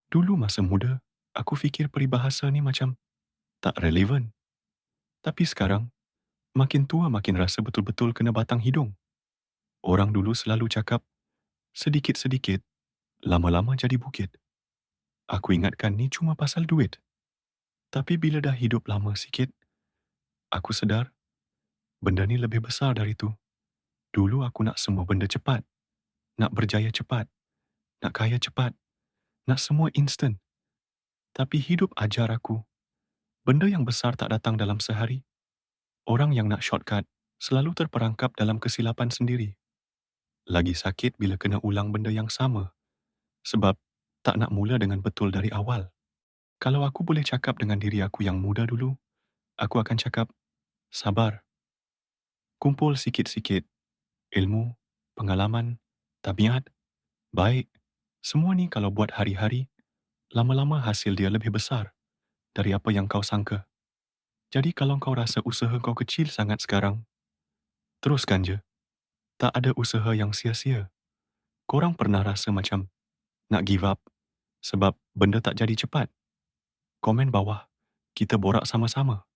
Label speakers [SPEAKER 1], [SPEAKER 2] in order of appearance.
[SPEAKER 1] Dulu masa muda, aku fikir peribahasa ni macam tak relevan. Tapi sekarang, makin tua makin rasa betul-betul kena batang hidung. Orang dulu selalu cakap, sedikit-sedikit, lama-lama jadi bukit. Aku ingatkan ni cuma pasal duit. Tapi bila dah hidup lama sikit, aku sedar benda ni lebih besar dari tu. Dulu aku nak semua benda cepat, nak berjaya cepat, nak kaya cepat, nak semua instant. Tapi hidup ajar aku, benda yang besar tak datang dalam sehari. Orang yang nak shortcut selalu terperangkap dalam kesilapan sendiri. Lagi sakit bila kena ulang benda yang sama. Sebab tak nak mula dengan betul dari awal. Kalau aku boleh cakap dengan diri aku yang muda dulu, aku akan cakap, sabar, kumpul sikit-sikit, ilmu, pengalaman, tabiat, baik. Semua ni kalau buat hari-hari, lama-lama hasil dia lebih besar dari apa yang kau sangka. Jadi kalau kau rasa usaha kau kecil sangat sekarang, teruskan je. Tak ada usaha yang sia-sia. Korang pernah rasa macam nak give up sebab benda tak jadi cepat? Komen bawah, kita borak sama-sama.